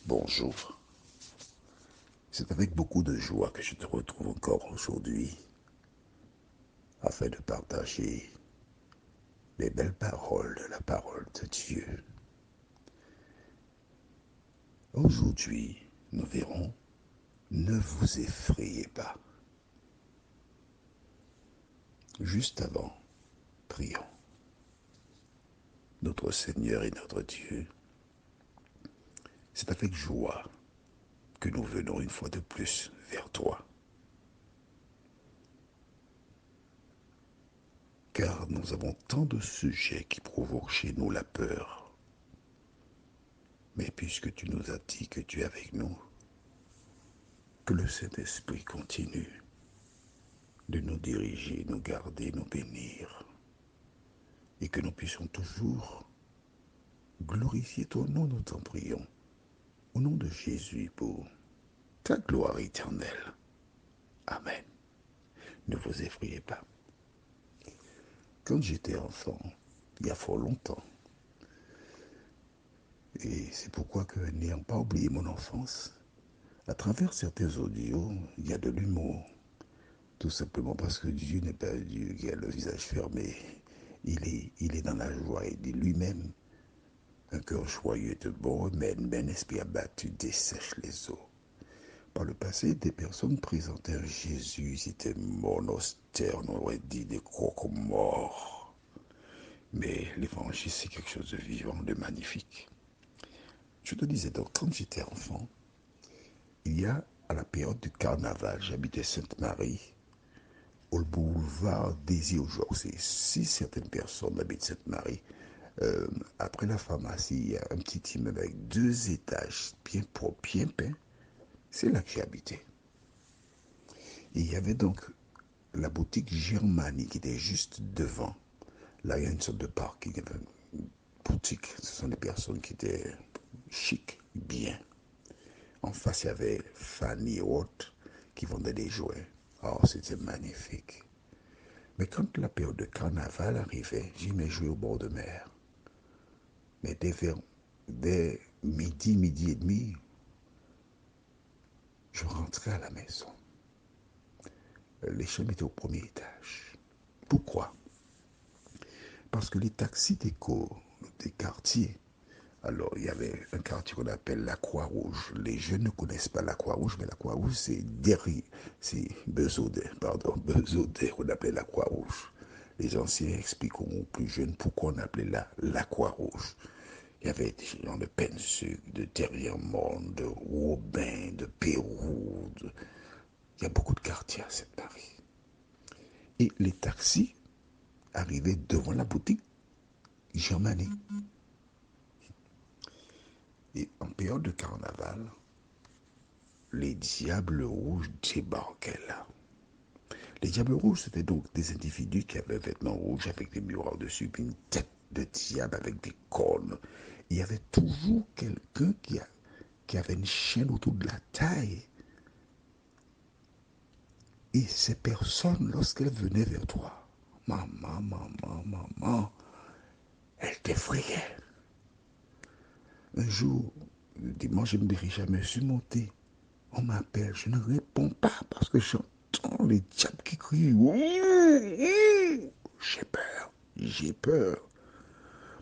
Bonjour, c'est avec beaucoup de joie que je te retrouve encore aujourd'hui afin de partager les belles paroles de la parole de Dieu. Aujourd'hui, nous verrons, ne vous effrayez pas. Juste avant, prions. Notre Seigneur et notre Dieu, c'est avec joie que nous venons une fois de plus vers toi. Car nous avons tant de sujets qui provoquent chez nous la peur. Mais puisque tu nous as dit que tu es avec nous, que le Saint-Esprit continue de nous diriger, nous garder, nous bénir, et que nous puissions toujours glorifier ton nom, nous t'en prions, au nom de Jésus pour ta gloire éternelle. Amen. Ne vous effrayez pas. Quand j'étais enfant, il y a fort longtemps, et c'est pourquoi que, n'ayant pas oublié mon enfance, à travers certains audios, il y a de l'humour. Tout simplement parce que Dieu n'est pas un Dieu qui a le visage fermé. Il est dans la joie. Il dit lui-même, un cœur joyeux et de bon remède, mais un esprit abattu dessèche les eaux. Par le passé, des personnes présentaient un Jésus, ils étaient monostères, on aurait dit des croque-morts. Mais l'évangile, c'est quelque chose de vivant, de magnifique. Je te disais donc, quand j'étais enfant, il y a, à la période du carnaval, j'habitais Sainte-Marie, au boulevard Désir-Georges. Si certaines personnes habitent Sainte-Marie, après la pharmacie, il y a un petit immeuble avec 2 étages, bien propre, bien peint. C'est là que j'ai habité. Et il y avait donc la boutique Germanie qui était juste devant. Là, il y a une sorte de parking. Il y avait une boutique. Ce sont des personnes qui étaient chic, bien. En face, il y avait Fanny Haute qui vendait des jouets. Oh, c'était magnifique. Mais quand la période de carnaval arrivait, j'aimais jouer au bord de mer. Mais dès midi, midi et demi, je rentrais à la maison. Les chambres étaient au premier étage. Pourquoi? Parce que les taxis des quartiers, alors il y avait un quartier qu'on appelle la Croix-Rouge. Les jeunes ne connaissent pas la Croix-Rouge, mais la Croix-Rouge, c'est derrière, c'est Bezaudet, on appelait la Croix-Rouge. Les anciens expliquent aux plus jeunes pourquoi on appelait la Croix-Rouge. Il y avait des gens de Pensuc, de Derrière-Monde, de Robin, de Pérou. Il y a beaucoup de quartiers à Sainte-Marie. Et les taxis arrivaient devant la boutique Germanie. Et en période de carnaval, les Diables Rouges débarquaient là. Les Diables Rouges, c'était donc des individus qui avaient des vêtements rouges avec des miroirs dessus, puis une tête de diable avec des cornes. Il y avait toujours quelqu'un qui avait une chaîne autour de la taille. Et ces personnes, lorsqu'elles venaient vers toi, elles t'effrayaient. Un jour, le dimanche, je ne me dirais jamais surmonté. On m'appelle, je ne réponds pas parce que j'entends les diables qui crient. J'ai peur, j'ai peur.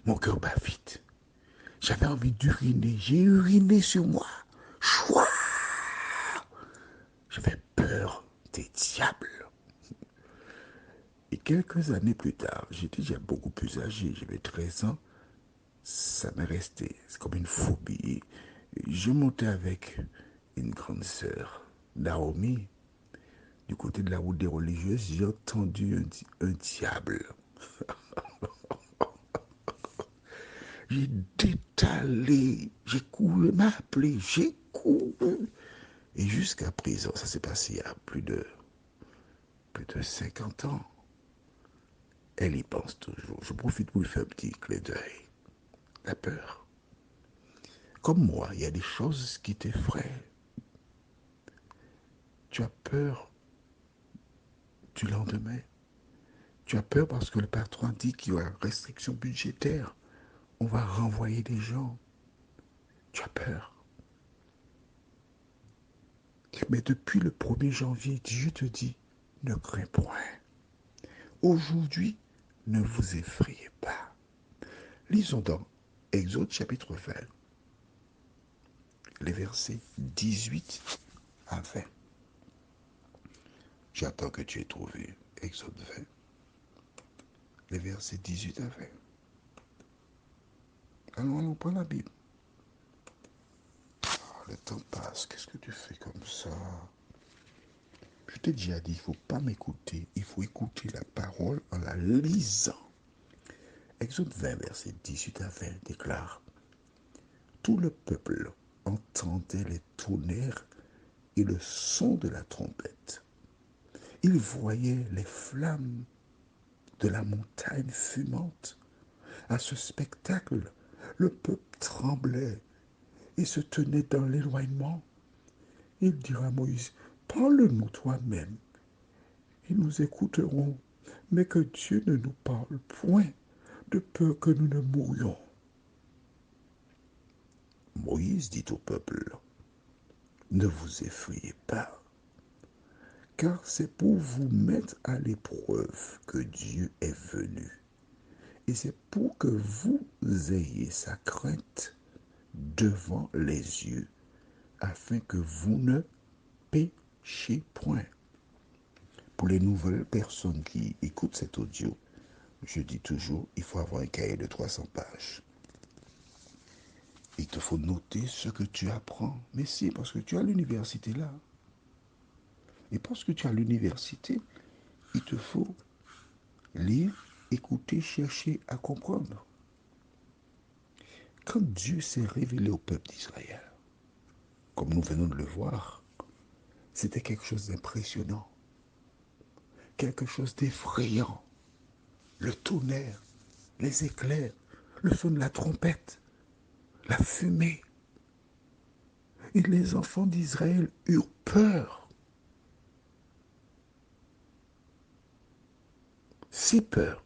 Mon cœur bat vite. J'avais envie d'uriner. J'ai uriné sur moi. Chouah! J'avais peur des diables. Et quelques années plus tard, j'étais déjà beaucoup plus âgé, j'avais 13 ans, ça m'est resté, c'est comme une phobie. Je montais avec une grande sœur, Naomi, du côté de la route des religieuses, j'ai entendu un diable. J'ai détalé, j'ai couru, m'a appelé, j'ai couru. Et jusqu'à présent, ça s'est passé il y a plus de 50 ans. Elle y pense toujours. Je profite pour lui faire un petit clé d'œil. La peur. Comme moi, il y a des choses qui t'effraient. Tu as peur du lendemain. Tu as peur parce que le patron dit qu'il y aura restriction budgétaire. On va renvoyer des gens. Tu as peur. Mais depuis le 1er janvier, Dieu te dit, ne crains point. Aujourd'hui, ne vous effrayez pas. Lisons dans Exode chapitre 20, les versets 18 à 20. J'attends que tu aies trouvé Exode 20, les versets 18 à 20. Allons, prends la Bible. Le temps passe, qu'est-ce que tu fais comme ça? Je t'ai déjà dit, il ne faut pas m'écouter, il faut écouter la parole en la lisant. Exode 20, verset 18 à 20 déclare: tout le peuple entendait les tonnerres et le son de la trompette. Il voyait les flammes de la montagne fumante. À ce spectacle, le peuple tremblait et se tenait dans l'éloignement. Il dira à Moïse: parle-nous toi-même, et nous écouterons, mais que Dieu ne nous parle point, de peur que nous ne mourions. Moïse dit au peuple: ne vous effrayez pas, car c'est pour vous mettre à l'épreuve que Dieu est venu, et c'est pour que vous ayez sa crainte devant les yeux, afin que vous ne péchiez point. Pour les nouvelles personnes qui écoutent cet audio, je dis toujours, il faut avoir un cahier de 300 pages. Il te faut noter ce que tu apprends. Mais si, parce que tu as l'université là. Et parce que tu as l'université, il te faut lire, écouter, chercher à comprendre. Quand Dieu s'est révélé au peuple d'Israël, comme nous venons de le voir, c'était quelque chose d'impressionnant, quelque chose d'effrayant. Le tonnerre, les éclairs, le son de la trompette, la fumée. Et les enfants d'Israël eurent peur. Si peur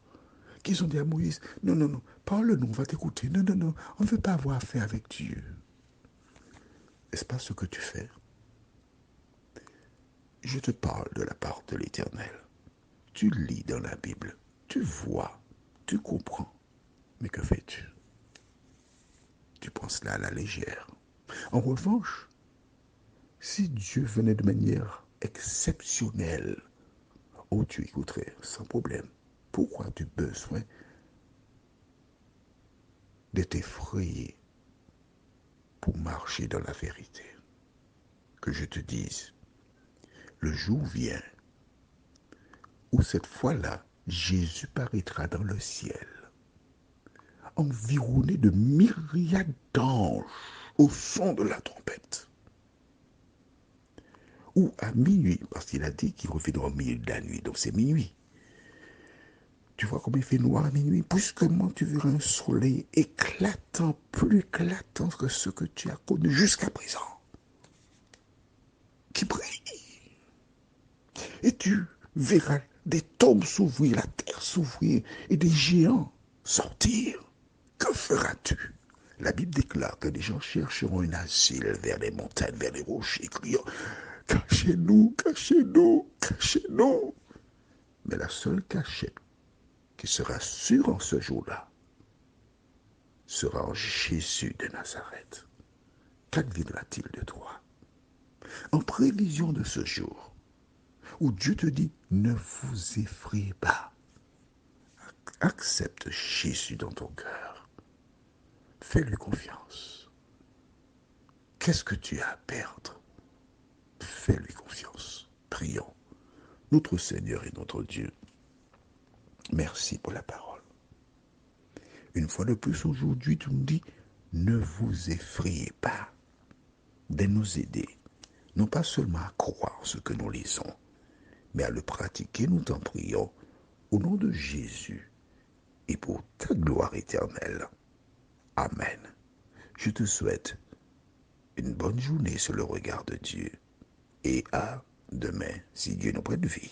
qu'ils ont dit à Moïse: non, non, non, parle-nous, on va t'écouter. Non, non, non, on ne veut pas avoir affaire avec Dieu. N'est-ce pas ce que tu fais? Je te parle de la part de l'Éternel. Tu lis dans la Bible, tu vois, tu comprends. Mais que fais-tu? Tu prends cela à la légère. En revanche, si Dieu venait de manière exceptionnelle, oh, tu écouterais sans problème. Pourquoi as-tu besoin de t'effrayer pour marcher dans la vérité? Que je te dise, le jour vient où cette fois-là, Jésus paraîtra dans le ciel, environné de myriades d'anges au son de la trompette. Ou à minuit, parce qu'il a dit qu'il reviendra au milieu de la nuit, donc c'est minuit. Tu vois comme il fait noir à minuit? Brusquement, tu verras un soleil éclatant, plus éclatant que ce que tu as connu jusqu'à présent, qui brille. Et tu verras des tombes s'ouvrir, la terre s'ouvrir et des géants sortir. Que feras-tu? La Bible déclare que les gens chercheront un asile vers les montagnes, vers les rochers, criant: cachez-nous, cachez-nous, cachez-nous. Mais la seule cachette qui sera sûre en ce jour-là sera en Jésus de Nazareth. Qu'adviendra-t-il de toi? En prévision de ce jour où Dieu te dit: ne vous effrayez pas, accepte Jésus dans ton cœur, fais-lui confiance. Qu'est-ce que tu as à perdre? Fais-lui confiance. Prions. Notre Seigneur et notre Dieu, merci pour la parole. Une fois de plus aujourd'hui, tu nous dis: ne vous effrayez pas de nous aider, non pas seulement à croire ce que nous lisons, mais à le pratiquer, nous t'en prions, au nom de Jésus et pour ta gloire éternelle. Amen. Je te souhaite une bonne journée sur le regard de Dieu et à demain, si Dieu nous prête vie.